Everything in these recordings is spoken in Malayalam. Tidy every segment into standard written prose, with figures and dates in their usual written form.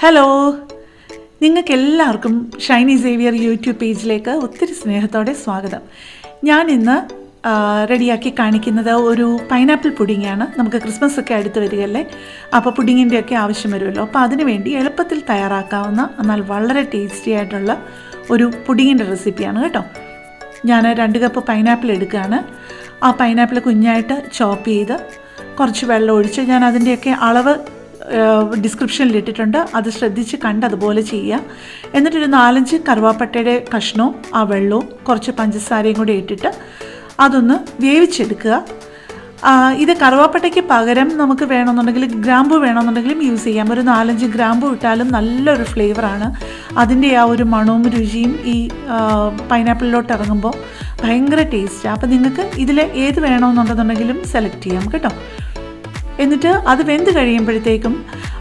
ഹലോ, നിങ്ങൾക്കെല്ലാവർക്കും ഷൈനി സേവിയർ യൂട്യൂബ് പേജിലേക്ക് ഒത്തിരി സ്നേഹത്തോടെ സ്വാഗതം. ഞാൻ ഇന്ന് റെഡിയാക്കി കാണിക്കുന്നത് ഒരു പൈനാപ്പിൾ പുഡിങ്ങാണ്. നമുക്ക് ക്രിസ്മസ് ഒക്കെ അടുത്ത് വരികയല്ലേ, അപ്പോൾ പുഡിങ്ങിൻ്റെയൊക്കെ ആവശ്യം വരുമല്ലോ. അപ്പോൾ അതിനു വേണ്ടി എളുപ്പത്തിൽ തയ്യാറാക്കാവുന്ന എന്നാൽ വളരെ ടേസ്റ്റി ആയിട്ടുള്ള ഒരു പുഡിങ്ങിൻ്റെ റെസിപ്പിയാണ് കേട്ടോ. ഞാൻ 2 കപ്പ് പൈനാപ്പിൾ എടുക്കുകയാണ്. ആ പൈനാപ്പിൾ കുഞ്ഞായിട്ട് ചോപ്പ് ചെയ്ത് കുറച്ച് വെള്ളം ഒഴിച്ച്, ഞാൻ അതിൻ്റെയൊക്കെ അളവ് ഡിസ്ക്രിപ്ഷനിൽ ഇട്ടിട്ടുണ്ട്, അത് ശ്രദ്ധിച്ച് കണ്ട് അതുപോലെ ചെയ്യുക. എന്നിട്ടൊരു 4-5 കറുവാപ്പട്ടയുടെ കഷ്ണവും ആ വെള്ളവും കുറച്ച് പഞ്ചസാരയും കൂടി ഇട്ടിട്ട് അതൊന്ന് വേവിച്ചെടുക്കുക. ഇത് കറുവാപ്പട്ടയ്ക്ക് പകരം നമുക്ക് വേണമെന്നുണ്ടെങ്കിൽ ഗ്രാമ്പൂ വേണമെന്നുണ്ടെങ്കിലും യൂസ് ചെയ്യാം. ഒരു 4-5 ഗ്രാമ്പൂ ഇട്ടാലും നല്ലൊരു ഫ്ലേവറാണ്. അതിൻ്റെ ആ ഒരു മണവും രുചിയും ഈ പൈനാപ്പിളിലോട്ട് ഇറങ്ങുമ്പോൾ ഭയങ്കര ടേസ്റ്റാണ്. അപ്പോൾ നിങ്ങൾക്ക് ഇതിൽ ഏത് വേണമെന്നുണ്ടെന്നുണ്ടെങ്കിലും സെലക്ട് ചെയ്യാം കേട്ടോ. എന്നിട്ട് അത് വെന്ത് കഴിയുമ്പോഴത്തേക്കും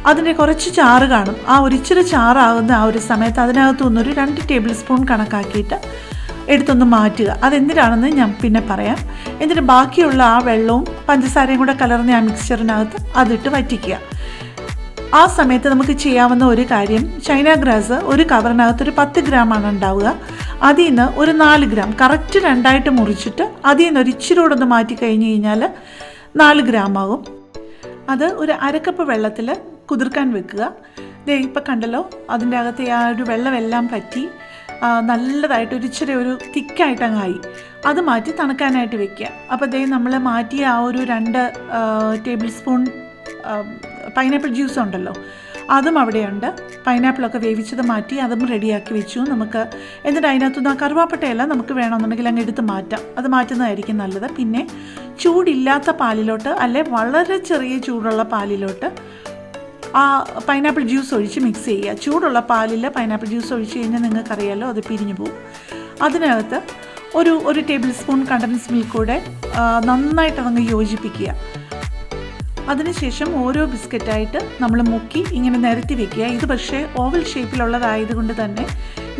അതിൻ്റെ കുറച്ച് ചാറ് കാണും. ആ ഇച്ചിരി ചാറാകുന്ന ആ ഒരു സമയത്ത് അതിനകത്തുനിന്നൊരു 2 ടേബിൾ സ്പൂൺ കണക്കാക്കിയിട്ട് എടുത്തൊന്ന് മാറ്റുക. അതെന്തിനാണെന്ന് ഞാൻ പിന്നെ പറയാം. എന്നിട്ട് ബാക്കിയുള്ള ആ വെള്ളവും പഞ്ചസാരയും കൂടെ കലർന്ന ആ മിക്സ്ചറിനകത്ത് അതിട്ട് വറ്റിക്കുക. ആ സമയത്ത് നമുക്ക് ചെയ്യാവുന്ന ഒരു കാര്യം, ചൈന ഗ്രാസ് ഒരു കവറിനകത്ത് ഒരു 10 ഗ്രാമാണ് ഉണ്ടാവുക. അതിൽ നിന്ന് ഒരു 4 ഗ്രാം കറക്റ്റ് 2ആയിട്ട് മുറിച്ചിട്ട് അതിൽ നിന്ന് ഒരു ഇച്ചിരി കൂടെ ഒന്ന് മാറ്റി കഴിഞ്ഞ് കഴിഞ്ഞാൽ 4 ഗ്രാം ആകും. അത് ഒരു 1/2 കപ്പ് വെള്ളത്തിൽ കുതിർക്കാൻ വെക്കുക. ഇപ്പോൾ കണ്ടല്ലോ, അതിൻ്റെ അകത്ത് ആ ഒരു വെള്ളമെല്ലാം പറ്റി നല്ലതായിട്ട് ഇച്ചിരി ഒരു തിക്കായിട്ടങ്ങായി. അത് മാറ്റി തണുക്കാനായിട്ട് വെക്കുക. അപ്പോൾ നമ്മൾ മാറ്റിയ ആ ഒരു 2 ടേബിൾ സ്പൂൺ പൈനാപ്പിൾ ജ്യൂസ് ഉണ്ടല്ലോ, അതും അവിടെയുണ്ട്. പൈനാപ്പിളൊക്കെ വേവിച്ചത് മാറ്റി അതും റെഡിയാക്കി വെച്ചു നമുക്ക്. എന്നിട്ട് അതിനകത്തുനിന്ന് ആ കറുവാപ്പട്ടയെല്ലാം നമുക്ക് വേണമെന്നുണ്ടെങ്കിൽ അങ്ങ് എടുത്ത് മാറ്റാം. അത് മാറ്റുന്നതായിരിക്കും നല്ലത്. പിന്നെ ചൂടില്ലാത്ത പാലിലോട്ട് അല്ലെ വളരെ ചെറിയ ചൂടുള്ള പാലിലോട്ട് ആ പൈനാപ്പിൾ ജ്യൂസ് ഒഴിച്ച് മിക്സ് ചെയ്യുക. ചൂടുള്ള പാലിൽ പൈനാപ്പിൾ ജ്യൂസ് ഒഴിച്ച് കഴിഞ്ഞാൽ നിങ്ങൾക്കറിയാമല്ലോ, അത് പിരിഞ്ഞു പോകും. അതിനകത്ത് ഒരു ടേബിൾ സ്പൂൺ കണ്ടൻസ് മിൽക്ക് കൂടെ നന്നായിട്ട് അതങ്ങ് യോജിപ്പിക്കുക. അതിനുശേഷം ഓരോ ബിസ്ക്കറ്റായിട്ട് നമ്മൾ മുക്കി ഇങ്ങനെ നിരത്തി വെക്കുക. ഇത് പക്ഷേ ഓവൽ ഷേപ്പിലുള്ളതായതുകൊണ്ട് തന്നെ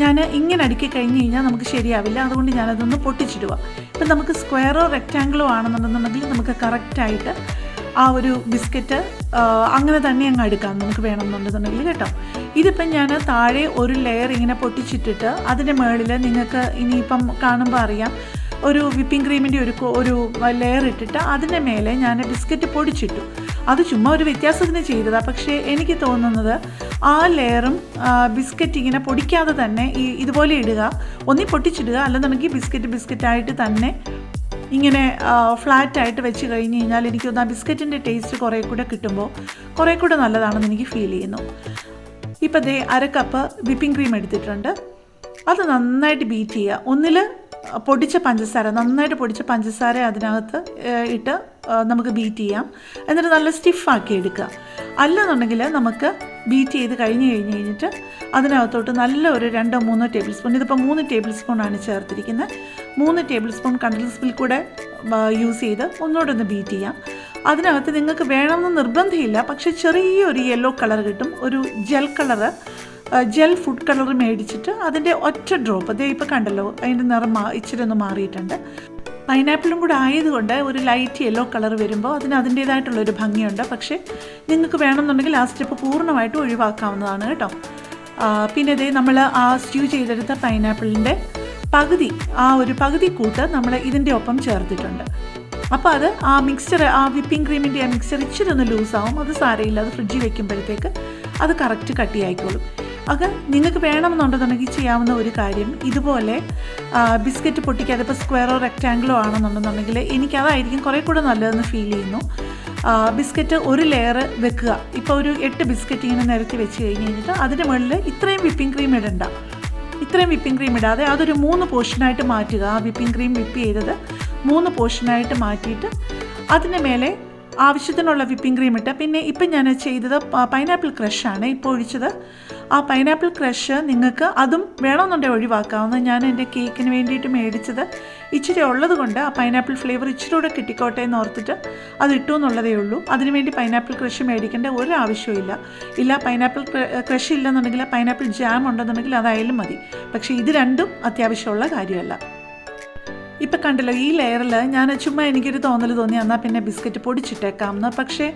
ഞാൻ ഇങ്ങനെ അടുക്കി കഴിഞ്ഞ് കഴിഞ്ഞാൽ നമുക്ക് ശരിയാവില്ല. അതുകൊണ്ട് ഞാനതൊന്ന് പൊട്ടിച്ചിടുക. ഇപ്പം നമുക്ക് സ്ക്വയറോ റെക്റ്റാങ്കിളോ ആണെന്നുണ്ടെന്നുണ്ടെങ്കിൽ നമുക്ക് കറക്റ്റായിട്ട് ആ ഒരു ബിസ്ക്കറ്റ് അങ്ങനെ തന്നെ അങ്ങ് എടുക്കാം നമുക്ക് വേണമെന്നുണ്ടെന്നുണ്ടെങ്കിൽ കേട്ടോ. ഇതിപ്പം ഞാൻ താഴെ ഒരു ലെയർ ഇങ്ങനെ പൊട്ടിച്ചിട്ടിട്ട് അതിൻ്റെ മുകളിൽ നിങ്ങൾക്ക് ഇനിയിപ്പം കാണുമ്പോൾ അറിയാം, ഒരു വിപ്പിംഗ് ക്രീമിൻ്റെ ഒരു ലെയർ ഇട്ടിട്ട് അതിൻ്റെ മേലെ ഞാൻ ബിസ്ക്കറ്റ് പൊടിച്ചിട്ടു. അത് ചുമ്മാ ഒരു വ്യത്യാസത്തിന് ചെയ്തതാണ്. പക്ഷേ എനിക്ക് തോന്നുന്നത് ആ ലെയറും ബിസ്ക്കറ്റ് ഇങ്ങനെ പൊടിക്കാതെ തന്നെ ഇതുപോലെ ഇടുക. ഒന്നി പൊട്ടിച്ചിടുക, അല്ലെന്നുണ്ടെങ്കിൽ ബിസ്ക്കറ്റായിട്ട് തന്നെ ഇങ്ങനെ ഫ്ലാറ്റായിട്ട് വെച്ച് കഴിഞ്ഞ് കഴിഞ്ഞാൽ എനിക്ക് തോന്നുന്നു ആ ബിസ്ക്കറ്റിൻ്റെ ടേസ്റ്റ് കുറേ കൂടെ കിട്ടുമ്പോൾ കുറേ കൂടെ നല്ലതാണെന്ന് എനിക്ക് ഫീൽ ചെയ്യുന്നു. ഇപ്പോൾ 1/2 കപ്പ് വിപ്പിംഗ് ക്രീം എടുത്തിട്ടുണ്ട്. അത് നന്നായിട്ട് ബീറ്റ് ചെയ്യുക. ഒന്നിൽ നന്നായിട്ട് പൊടിച്ച പഞ്ചസാര അതിനകത്ത് ഇട്ട് നമുക്ക് ബീറ്റ് ചെയ്യാം. എന്നിട്ട് നല്ല സ്റ്റിഫാക്കി എടുക്കുക. അല്ലെന്നുണ്ടെങ്കിൽ നമുക്ക് ബീറ്റ് ചെയ്ത് കഴിഞ്ഞിട്ട് അതിനകത്തോട്ട് നല്ല ഒരു 2-3 ടേബിൾ സ്പൂൺ, ഇതിപ്പോൾ 3 ടേബിൾ സ്പൂണാണ് ചേർത്തിരിക്കുന്നത്, 3 ടേബിൾ സ്പൂൺ കണ്ടൻസ് മിൽക്ക് കൂടെ യൂസ് ചെയ്ത് ഒന്നുകൂടെ ഒന്ന് ബീറ്റ് ചെയ്യാം. അതിനകത്ത് നിങ്ങൾക്ക് വേണമെന്ന് നിർബന്ധമില്ല, പക്ഷേ ചെറിയൊരു യെല്ലോ കളർ കിട്ടും, ഒരു ജെൽ ഫുഡ് കളർ മേടിച്ചിട്ട് അതിൻ്റെ ഒറ്റ ഡ്രോപ്പ്. ഇപ്പോൾ കണ്ടല്ലോ, അതിൻ്റെ നിറം ഇച്ചിരി ഒന്ന് മാറിയിട്ടുണ്ട്. പൈനാപ്പിളും കൂടെ ആയതുകൊണ്ട് ഒരു ലൈറ്റ് യെല്ലോ കളർ വരുമ്പോൾ അതിൻ്റേതായിട്ടുള്ളൊരു ഭംഗിയുണ്ട്. പക്ഷേ നിങ്ങൾക്ക് വേണമെന്നുണ്ടെങ്കിൽ ആ സ്റ്റെപ്പ് പൂർണ്ണമായിട്ട് ഒഴിവാക്കാവുന്നതാണ് കേട്ടോ. പിന്നെ നമ്മൾ ആ സ്റ്റ്യൂ ചെയ്തെടുത്ത പൈനാപ്പിളിൻ്റെ പകുതി കൂട്ട് നമ്മൾ ഇതിൻ്റെ ഒപ്പം ചേർത്തിട്ടുണ്ട്. അപ്പോൾ അത് ആ മിക്സ്ചർ, ആ വിപ്പിംഗ് ക്രീമിൻ്റെ ആ മിക്സ്ചർ ഇച്ചിരി ഒന്ന് ലൂസാവും. അത് സാരമില്ല, അത് ഫ്രിഡ്ജിൽ വെക്കുമ്പോഴത്തേക്ക് അത് കറക്റ്റ് കട്ടിയായിക്കോളും. അത് നിങ്ങൾക്ക് വേണമെന്നുണ്ടെന്നുണ്ടെങ്കിൽ ചെയ്യാവുന്ന ഒരു കാര്യം, ഇതുപോലെ ബിസ്ക്കറ്റ് പൊട്ടിക്കാതെ ഇപ്പോൾ സ്ക്വയറോ റെക്റ്റാങ്കിളോ ആണെന്നുണ്ടെന്നുണ്ടെങ്കിൽ എനിക്കതായിരിക്കും കുറേ കൂടെ നല്ലതെന്ന് ഫീൽ ചെയ്യുന്നു. ബിസ്ക്കറ്റ് ഒരു ലെയർ വെക്കുക. ഇപ്പോൾ ഒരു 8 ബിസ്ക്കറ്റ് ഇങ്ങനെ നിരത്തി വെച്ച് കഴിഞ്ഞിട്ട് അതിൻ്റെ മുകളിൽ ഇത്രയും വിപ്പിംഗ് ക്രീം ഇടണ്ട. ഇത്രയും വിപ്പിംഗ് ക്രീം ഇടാതെ അതൊരു 3 പോർഷനായിട്ട് മാറ്റുക. ആ വിപ്പിംഗ് ക്രീം വിപ്പ് ചെയ്തത് 3 പോർഷനായിട്ട് മാറ്റിയിട്ട് അതിൻ്റെ മേലെ ആവശ്യത്തിനുള്ള വിപ്പിംഗ് ക്രീം ഇട്ട്, പിന്നെ ഇപ്പം ഞാൻ ചെയ്തത് പൈനാപ്പിൾ ക്രഷാണ് ഇപ്പോൾ ഒഴിച്ചത്. ആ പൈനാപ്പിൾ ക്രഷ് നിങ്ങൾക്ക് അതും വേണമെന്നുണ്ടെങ്കിൽ ഒഴിവാക്കാവുന്ന. ഞാൻ എൻ്റെ കേക്കിന് വേണ്ടിയിട്ട് മേടിച്ചത് ഇച്ചിരി ഉള്ളത് കൊണ്ട് ആ പൈനാപ്പിൾ ഫ്ലേവർ ഇച്ചിരി കൂടെ കിട്ടിക്കോട്ടെ എന്ന് ഓർത്തിട്ട് അത് ഇട്ടു എന്നുള്ളതേ ഉള്ളൂ. അതിനുവേണ്ടി പൈനാപ്പിൾ ക്രഷ് മേടിക്കേണ്ട ഒരു ആവശ്യമില്ല. പൈനാപ്പിൾ ക്രഷ് ഇല്ലെന്നുണ്ടെങ്കിൽ പൈനാപ്പിൾ ജാം ഉണ്ടെന്നുണ്ടെങ്കിൽ അതായാലും മതി. പക്ഷേ ഇത് രണ്ടും അത്യാവശ്യമുള്ള കാര്യമല്ല. ഇപ്പം കണ്ടല്ലോ ഈ ലെയറിൽ ഞാൻ ചുമ്മാ എനിക്കൊരു തോന്നൽ തോന്നി എന്നാൽ പിന്നെ ബിസ്ക്കറ്റ് പൊടിച്ചിട്ടേക്കാമെന്ന്. പക്ഷേ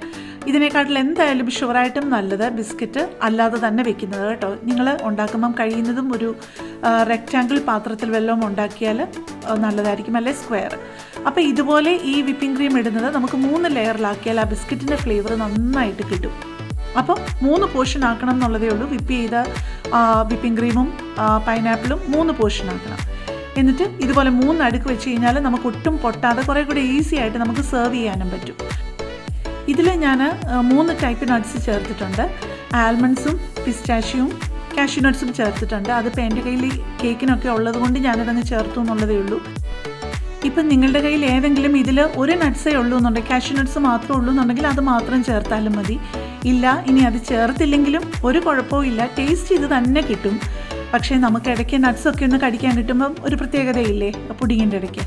ഇതിനെക്കാട്ടിൽ എന്തായാലും ഷുവറായിട്ടും നല്ലത് ബിസ്ക്കറ്റ് അല്ലാതെ തന്നെ വെക്കുന്നത് കേട്ടോ. നിങ്ങൾ ഉണ്ടാക്കുമ്പം കഴിയുന്നതും ഒരു റെക്റ്റാങ്കിൾ പാത്രത്തിൽ വല്ലതും ഉണ്ടാക്കിയാൽ നല്ലതായിരിക്കും, അല്ലെ സ്ക്വയർ. അപ്പോൾ ഇതുപോലെ ഈ വിപ്പിംഗ് ക്രീം ഇടുന്നത് നമുക്ക് 3 ലെയറിലാക്കിയാൽ ആ ബിസ്ക്കറ്റിൻ്റെ ഫ്ലേവർ നന്നായിട്ട് കിട്ടും. അപ്പോൾ 3 പോർഷൻ ആക്കണം എന്നുള്ളതേ ഉള്ളൂ. വിപ്പ് ചെയ്ത വിപ്പിംഗ് ക്രീമും പൈനാപ്പിളും 3 പോർഷൻ ആക്കണം. എന്നിട്ട് ഇതുപോലെ 3 അടുക്ക് വെച്ച് കഴിഞ്ഞാൽ നമുക്ക് ഒട്ടും പൊട്ടാതെ കുറേ കൂടി ഈസി ആയിട്ട് നമുക്ക് സെർവ് ചെയ്യാനും പറ്റും. ഇതിൽ ഞാൻ 3 ടൈപ്പ് നട്ട്സ് ചേർത്തിട്ടുണ്ട്. ആൽമണ്ട്സും പിസ്റ്റാഷ്യൂവും കാഷ്യൂ നട്ട്സും ചേർത്തിട്ടുണ്ട്. അതിപ്പോൾ എൻ്റെ കയ്യിൽ കേക്കിനൊക്കെ ഉള്ളത് കൊണ്ട് ഞാനതങ്ങ് ചേർത്തു എന്നുള്ളതേ ഉള്ളൂ. ഇപ്പം നിങ്ങളുടെ കയ്യിൽ ഏതെങ്കിലും ഇതിൽ ഒരു നട്ട്സേ ഉള്ളൂ എന്നുണ്ടെങ്കിൽ, കാഷ്യൂ നട്ട്സ് മാത്രമേ ഉള്ളൂ എന്നുണ്ടെങ്കിൽ അത് മാത്രം ചേർത്താലും മതി. ഇല്ല, ഇനി അത് ചേർത്തില്ലെങ്കിലും ഒരു കുഴപ്പവും ഇല്ല, ടേസ്റ്റ് ഇത് തന്നെ കിട്ടും. പക്ഷേ നമുക്ക് ഇടയ്ക്ക് നട്ട്സൊക്കെ ഒന്ന് കടിക്കാൻ കിട്ടുമ്പം ഒരു പ്രത്യേകതയില്ലേ പുഡിങ്ങിൻ്റെ ഇടയ്ക്ക്,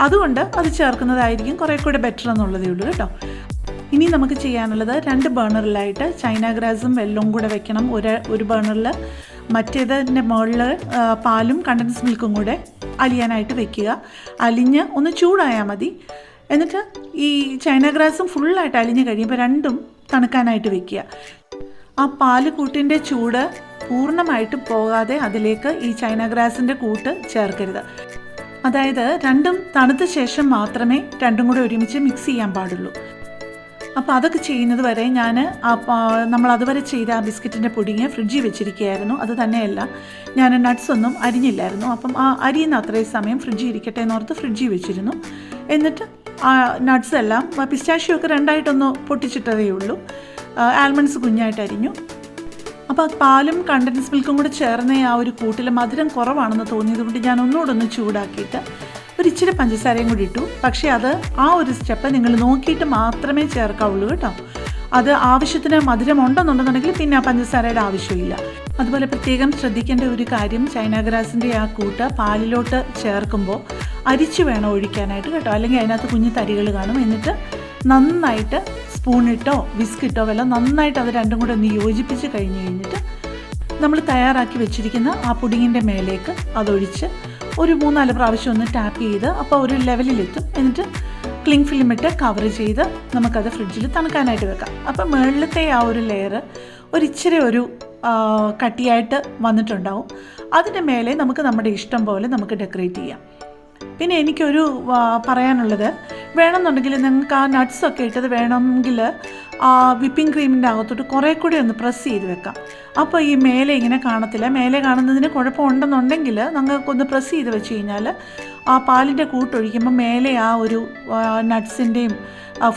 അതുകൊണ്ട് അത് ചേർക്കുന്നതായിരിക്കും കുറേ കൂടെ ബെറ്റർ എന്നുള്ളതേ ഉള്ളൂ കേട്ടോ. ഇനി നമുക്ക് ചെയ്യാനുള്ളത് 2 ബേണറിലായിട്ട് ചൈന ഗ്രാസും വെല്ലവും കൂടെ വെക്കണം. ഒരു ബേണറിൽ, മറ്റേതിൻ്റെ മുകളിൽ പാലും കണ്ടൻസ് മിൽക്കും കൂടെ അലിയാനായിട്ട് വെക്കുക. അലിഞ്ഞ് ഒന്ന് ചൂടായാൽ മതി. എന്നിട്ട് ഈ ചൈന ഗ്രാസും ഫുള്ളായിട്ട് അലിഞ്ഞ് കഴിയുമ്പോൾ രണ്ടും തണുക്കാനായിട്ട് വെക്കുക. ആ പാല് കൂട്ടിൻ്റെ ചൂട് പൂർണ്ണമായിട്ട് പോകാതെ അതിലേക്ക് ഈ ചൈന ഗ്രാസിൻ്റെ കൂട്ട് ചേർക്കരുത്. അതായത് രണ്ടും തണുത്ത ശേഷം മാത്രമേ രണ്ടും കൂടെ ഒരുമിച്ച് മിക്സ് ചെയ്യാൻ പാടുള്ളൂ. അപ്പോൾ അതൊക്കെ ചെയ്യുന്നത് വരെ നമ്മൾ അതുവരെ ചെയ്ത ആ ബിസ്ക്കറ്റിൻ്റെ പുഡിങ് ഫ്രിഡ്ജിൽ വെച്ചിരിക്കുകയായിരുന്നു. അത് തന്നെയല്ല, ഞാൻ നട്ട്സ് ഒന്നും അരിഞ്ഞില്ലായിരുന്നു. അപ്പം ആ അരിയുന്ന അത്രയും സമയം ഫ്രിഡ്ജിൽ ഇരിക്കട്ടെ എന്നോർത്ത് ഫ്രിഡ്ജിൽ വെച്ചിരുന്നു. എന്നിട്ട് ആ നട്ട്സ് എല്ലാം, പിസ്റ്റാഷ്യോ ഒക്കെ 2ആയിട്ടൊന്ന് പൊട്ടിച്ചിട്ടതേ ഉള്ളൂ. ആൽമണ്ട്സ് കുഞ്ഞായിട്ട് അരിഞ്ഞു. അപ്പോൾ പാലും കണ്ടൻസ് മിൽക്കും കൂടെ ചേർന്ന ആ ഒരു കൂട്ടിൽ മധുരം കുറവാണെന്ന് തോന്നിയതുകൊണ്ട് ഞാൻ ഒന്നുകൂടെ ചൂടാക്കിയിട്ട് ഒരു ഇച്ചിരി പഞ്ചസാരയും കൂടി ഇട്ടു. പക്ഷേ അത് ആ ഒരു സ്റ്റെപ്പ് നിങ്ങൾ നോക്കിയിട്ട് മാത്രമേ ചേർക്കാവുള്ളൂ കേട്ടോ. അത് ആവശ്യത്തിന് മധുരം ഉണ്ടെന്നുണ്ടെന്നുണ്ടെങ്കിൽ പിന്നെ ആ പഞ്ചസാരയുടെ ആവശ്യമില്ല. അതുപോലെ പ്രത്യേകം ശ്രദ്ധിക്കേണ്ട ഒരു കാര്യം, ചൈന ഗ്രാസിൻ്റെ ആ കൂട്ട് പാലിലോട്ട് ചേർക്കുമ്പോൾ അരിച്ചു വേണം ഒഴിക്കാനായിട്ട് കേട്ടോ, അല്ലെങ്കിൽ അതിനകത്ത് കുഞ്ഞു തരികൾ കാണും. എന്നിട്ട് നന്നായിട്ട് സ്പൂണിട്ടോ വിസ്കിട്ടോ വല്ലതും നന്നായിട്ട് അത് രണ്ടും കൂടെ ഒന്ന് യോജിപ്പിച്ച് കഴിഞ്ഞിട്ട് നമ്മൾ തയ്യാറാക്കി വെച്ചിരിക്കുന്ന ആ പുഡിങ്ങിൻ്റെ മേലേക്ക് അതൊഴിച്ച് ഒരു 3-4 പ്രാവശ്യം ഒന്ന് ടാപ്പ് ചെയ്ത് അപ്പോൾ ഒരു ലെവലിലെത്തും. എന്നിട്ട് ക്ലിങ് ഫിലിം ഇട്ട് കവർ ചെയ്ത് നമുക്കത് ഫ്രിഡ്ജിൽ തണുക്കാനായിട്ട് വെക്കാം. അപ്പോൾ മുകളിലത്തെ ആ ഒരു ലെയർ ഒരിച്ചിരി ഒരു കട്ടിയായിട്ട് വന്നിട്ടുണ്ടാവും. അതിൻ്റെ മേലെ നമുക്ക് നമ്മുടെ ഇഷ്ടം പോലെ നമുക്ക് ഡെക്കറേറ്റ് ചെയ്യാം. പിന്നെ എനിക്കൊരു പറയാനുള്ളത്, വേണമെന്നുണ്ടെങ്കിൽ നിങ്ങൾക്ക് ആ നട്ട്സൊക്കെ ഇട്ടത് വേണമെങ്കിൽ ആ വിപ്പിംഗ് ക്രീമിൻ്റെ അകത്തോട്ട് കുറേ കൂടി ഒന്ന് പ്രസ് ചെയ്ത് വെക്കാം. അപ്പോൾ ഈ മേലെ ഇങ്ങനെ കാണത്തില്ല. മേലെ കാണുന്നതിന് കുഴപ്പമുണ്ടെന്നുണ്ടെങ്കിൽ നമുക്കൊന്ന് പ്രസ് ചെയ്ത് വെച്ച് കഴിഞ്ഞാൽ ആ പാലിൻ്റെ കൂട്ടൊഴിക്കുമ്പോൾ മേലെ ആ ഒരു നട്ട്സിൻ്റെയും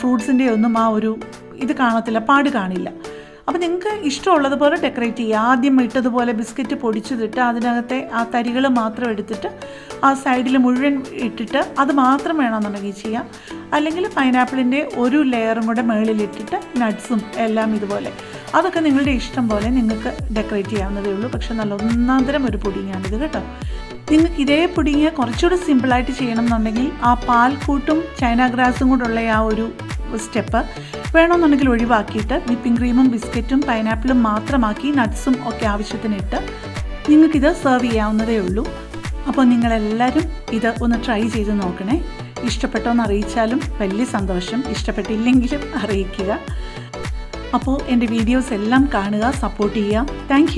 ഫ്രൂട്ട്സിൻ്റെയും ഒന്നും ആ ഒരു ഇത് കാണത്തില്ല, പാട് കാണില്ല. അപ്പോൾ നിങ്ങൾക്ക് ഇഷ്ടമുള്ളതുപോലെ ഡെക്കറേറ്റ് ചെയ്യുക. ആദ്യം ഇട്ടതുപോലെ ബിസ്ക്കറ്റ് പൊടിച്ചതിട്ട് അതിനകത്തെ ആ തരികൾ മാത്രം എടുത്തിട്ട് ആ സൈഡിൽ മുഴുവൻ ഇട്ടിട്ട് അത് മാത്രം വേണമെന്നുണ്ടെങ്കിൽ ചെയ്യാം. അല്ലെങ്കിൽ പൈനാപ്പിളിൻ്റെ ഒരു ലെയറും കൂടെ മുകളിലിട്ടിട്ട് നട്ട്സും എല്ലാം ഇതുപോലെ, അതൊക്കെ നിങ്ങളുടെ ഇഷ്ടം പോലെ നിങ്ങൾക്ക് ഡെക്കറേറ്റ് ചെയ്യാവുന്നതേ ഉള്ളൂ. പക്ഷെ നല്ല ഒന്നാന്തരം ഒരു പുഡിങ്ങാണിത് കേട്ടോ. നിങ്ങൾക്ക് ഇതേ പുഡിങ് കുറച്ചുകൂടി സിമ്പിളായിട്ട് ചെയ്യണം എന്നുണ്ടെങ്കിൽ ആ പാൽക്കൂട്ടും ചൈന ഗ്രാസും കൂടെയുള്ള ആ ഒരു സ്റ്റെപ്പ് വേണമെന്നുണ്ടെങ്കിൽ ഒഴിവാക്കിയിട്ട് വിപ്പിംഗ് ക്രീമും ബിസ്ക്കറ്റും പൈനാപ്പിളും മാത്രമാക്കി നട്ട്സും ഒക്കെ ആവശ്യത്തിനിട്ട് നിങ്ങൾക്കിത് സെർവ് ചെയ്യാവുന്നതേ ഉള്ളൂ. അപ്പോൾ നിങ്ങളെല്ലാവരും ഇത് ഒന്ന് ട്രൈ ചെയ്ത് നോക്കണേ. ഇഷ്ടപ്പെട്ടോന്ന് അറിയിച്ചാലും വലിയ സന്തോഷം, ഇഷ്ടപ്പെട്ടില്ലെങ്കിലും അറിയിക്കുക. അപ്പോൾ എൻ്റെ വീഡിയോസ് എല്ലാം കാണുക, സപ്പോർട്ട് ചെയ്യുക. താങ്ക്